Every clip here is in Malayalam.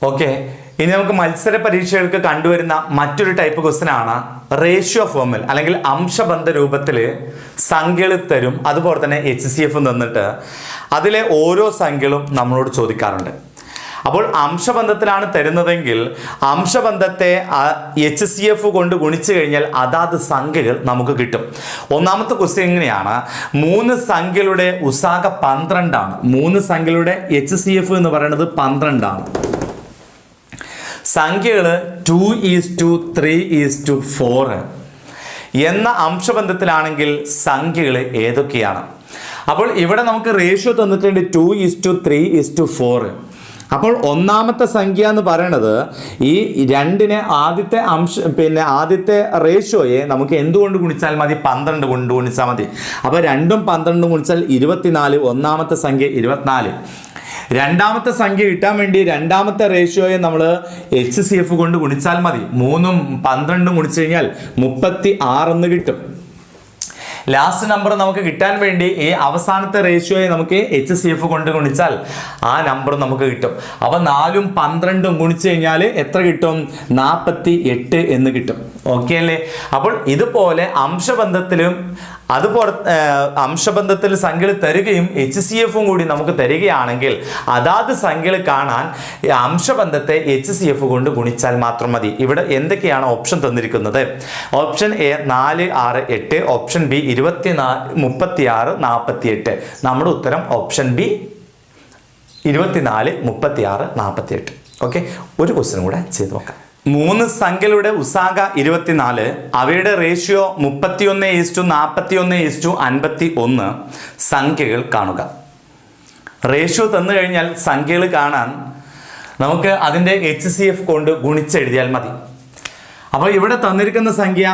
ഓക്കെ, ഇനി നമുക്ക് മത്സര പരീക്ഷകൾക്ക് കണ്ടുവരുന്ന മറ്റൊരു ടൈപ്പ് ക്വസ്റ്റ്യൻ ആണ് റേഷ്യോ ഫോമിൽ അല്ലെങ്കിൽ അംശബന്ധ രൂപത്തിൽ സംഖ്യകൾ തരും, അതുപോലെ തന്നെ HCF തന്നിട്ട് അതിലെ ഓരോ സംഖ്യകളും നമ്മളോട് ചോദിക്കാറുണ്ട്. അപ്പോൾ അംശബന്ധത്തിലാണ് തരുന്നതെങ്കിൽ അംശബന്ധത്തെ HCF കൊണ്ട് ഗുണിച്ചു കഴിഞ്ഞാൽ അതാത് സംഖ്യകൾ നമുക്ക് കിട്ടും. ഒന്നാമത്തെ ക്വസ്റ്റ്യൻ എങ്ങനെയാണ്, 3 സംഖ്യകളുടെ ഉസാഗ 12 ആണ്. 3 സംഖ്യകളുടെ HCF എന്ന് പറയുന്നത് 12 ആണ്. സംഖ്യകൾ 2:3:4 എന്ന അംശബന്ധത്തിലാണെങ്കിൽ സംഖ്യകൾ ഏതൊക്കെയാണ്? അപ്പോൾ ഇവിടെ നമുക്ക് റേഷ്യോ തന്നിട്ടുണ്ട് 2:3:4. അപ്പോൾ ഒന്നാമത്തെ സംഖ്യ എന്ന് പറയുന്നത് ഈ രണ്ടിനെ ആദ്യത്തെ റേഷ്യോയെ നമുക്ക് എന്തുകൊണ്ട് ഗുണിച്ചാൽ മതി? 12 കൊണ്ട് ഗുണിച്ചാൽ മതി. അപ്പോൾ 2ഉം 12 ഗുണിച്ചാൽ 24. ഒന്നാമത്തെ സംഖ്യ 24. രണ്ടാമത്തെ സംഖ്യ കിട്ടാൻ വേണ്ടി രണ്ടാമത്തെ റേഷ്യോയെ നമ്മൾ HCF കൊണ്ട് ഗുണിച്ചാൽ മതി. 3ഉം 12ഉം ഗുണിച്ചു കഴിഞ്ഞാൽ 36 എന്ന് കിട്ടും. ലാസ്റ്റ് നമ്പർ നമുക്ക് കിട്ടാൻ വേണ്ടി ഈ അവസാനത്തെ റേഷ്യോയെ നമുക്ക് HCF കൊണ്ട് ഗുണിച്ചാൽ ആ നമ്പർ നമുക്ക് കിട്ടും. അപ്പോൾ 4ഉം 12ഉം ഗുണിച്ചു കഴിഞ്ഞാൽ എത്ര കിട്ടും? 48 എന്ന് കിട്ടും. ഓക്കെ അല്ലേ? അപ്പോൾ ഇതുപോലെ അംശബന്ധത്തിൽ സംഖ്യകൾ തരികയും HCFും കൂടി നമുക്ക് തരികയാണെങ്കിൽ അതാത് സംഖ്യകൾ കാണാൻ അംശബന്ധത്തെ HCF കൊണ്ട് ഗുണിച്ചാൽ മാത്രം മതി. ഇവിടെ എന്തൊക്കെയാണ് ഓപ്ഷൻ തന്നിരിക്കുന്നത്? Option A 4, 6, 8, option B 24, 36, 48. നമ്മുടെ ഉത്തരം ഓപ്ഷൻ ബി 24, 36, 48. ഓക്കെ, ഒരു ക്വസ്റ്റ്യൻ കൂടെ ചെയ്ത് നോക്കാം. 3 സംഖ്യകളുടെ ഉസാഗ 24, അവയുടെ റേഷ്യോ 31:41:51 സംഖ്യകൾ കാണുക. റേഷ്യോ തന്നു കഴിഞ്ഞാൽ സംഖ്യകൾ കാണാൻ നമുക്ക് അതിൻ്റെ HCF കൊണ്ട് ഗുണിച്ചെഴുതിയാൽ മതി. അപ്പോൾ ഇവിടെ തന്നിരിക്കുന്ന സംഖ്യ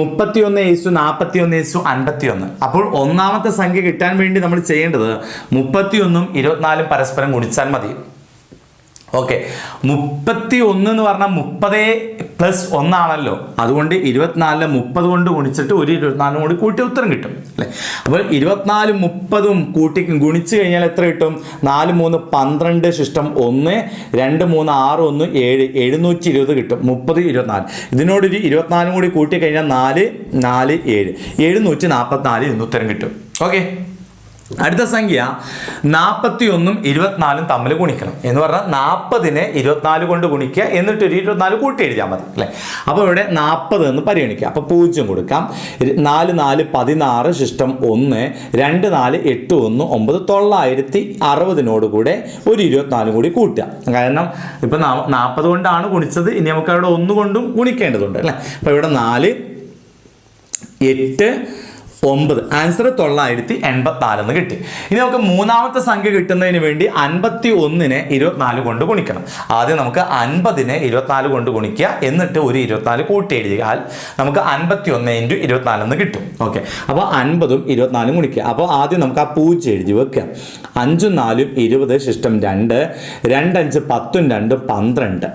31:41:51. അപ്പോൾ ഒന്നാമത്തെ സംഖ്യ കിട്ടാൻ വേണ്ടി നമ്മൾ ചെയ്യേണ്ടത് 31ഉം 24ഉം പരസ്പരം ഗുണിച്ചാൽ മതി. ഓക്കെ, 31 എന്ന് പറഞ്ഞാൽ 30+1 ആണല്ലോ. അതുകൊണ്ട് 24 30 കൊണ്ട് ഗുണിച്ചിട്ട് ഒരു 24 കൂടി കൂട്ടി ഉത്തരം കിട്ടും അല്ലേ? അപ്പോൾ 24 30ഉം കൂട്ടി ഗുണിച്ച് കഴിഞ്ഞാൽ എത്ര കിട്ടും? 4 3 12 ശിഷ്ടം 1 2 3 6 1 7 720 കിട്ടും. 30 24 ഇതിനോടൊരു 24 കൂടി കൂട്ടി കഴിഞ്ഞാൽ 4 4 7 744 എന്ന് ഉത്തരം കിട്ടും. ഓക്കെ, അടുത്ത സംഖ്യ 41ഉം 24ഉം തമ്മിൽ ഗുണിക്കണം എന്ന് പറഞ്ഞാൽ 40നെ 24 കൊണ്ട് ഗുണിക്കുക, എന്നിട്ട് ഒരു 24 കൂട്ടി എഴുതിയാൽ മതി അല്ലേ? അപ്പോൾ ഇവിടെ 40 എന്ന് പരിഗണിക്കുക. അപ്പോൾ 0 കൊടുക്കാം. 4 4 16 ശിഷ്ടം 1 2 4 8 1 9 960 കൂടെ ഒരു 24 കൂടി കൂട്ടുക. കാരണം ഇപ്പം 40 കൊണ്ടാണ് ഗുണിച്ചത്, ഇനി നമുക്ക് അവിടെ 1 കൊണ്ടും ഗുണിക്കേണ്ടതുണ്ട് അല്ലേ? അപ്പോൾ ഇവിടെ 4 8 9 ആൻസർ 984 എന്ന് കിട്ടി. ഇനി നമുക്ക് മൂന്നാമത്തെ സംഖ്യ കിട്ടുന്നതിന് വേണ്ടി 51നെ 24 കൊണ്ട് ഗുണിക്കണം. ആദ്യം നമുക്ക് 50നെ 24 കൊണ്ട് ഗുണിക്കുക, എന്നിട്ട് ഒരു 24 കൂട്ടി എഴുതിയാൽ നമുക്ക് 51 × 24 എന്ന് കിട്ടും. ഓക്കെ, അപ്പോൾ 50ഉം 24ഉം ഗുണിക്കുക. അപ്പോൾ ആദ്യം നമുക്ക് ആ 0 എഴുതി വെക്കുക. 5ഉം 4ഉം 20 ശിഷ്ടം 2 2 5 10ഉം 2 12.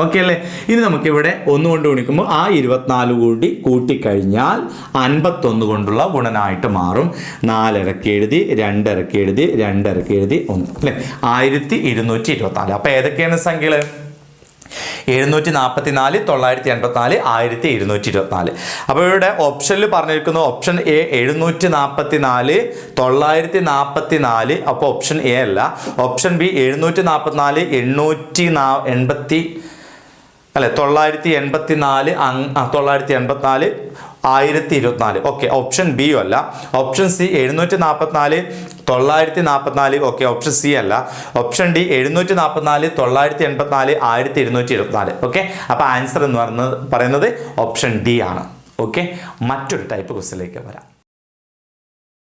ഓക്കെ അല്ലേ? ഇനി നമുക്കിവിടെ 1 കൊണ്ട് ഗുണിക്കുമ്പോൾ ആ 24 കൂടി കൂട്ടിക്കഴിഞ്ഞാൽ 51 കൊണ്ടുള്ള ഗുണനായിട്ട് മാറും. 4 ഇറക്കി എഴുതി 2 ഇറക്കി എഴുതി 2 ഇറക്കി എഴുതി 1 അല്ലേ? 1224. അപ്പോൾ ഏതൊക്കെയാണ് സംഖ്യകൾ? 744 984 1224. അപ്പോൾ ഇവിടെ ഓപ്ഷനിൽ പറഞ്ഞിരിക്കുന്നു ഓപ്ഷൻ എ 744 944. അപ്പോൾ ഓപ്ഷൻ എ അല്ല. ഓപ്ഷൻ ബി 744 880 അല്ലെ 984 984 1024. ഓക്കെ, ഓപ്ഷൻ ബി അല്ല. Option C 744 944. Okay, option C അല്ല. Option D 744 984 1224. ഓക്കെ, അപ്പോൾ ആൻസർ എന്ന് പറയുന്നത് ഓപ്ഷൻ ഡി ആണ്. ഓക്കെ, മറ്റൊരു ടൈപ്പ് ക്വസ്റ്റ്യനിലേക്ക് വരാം.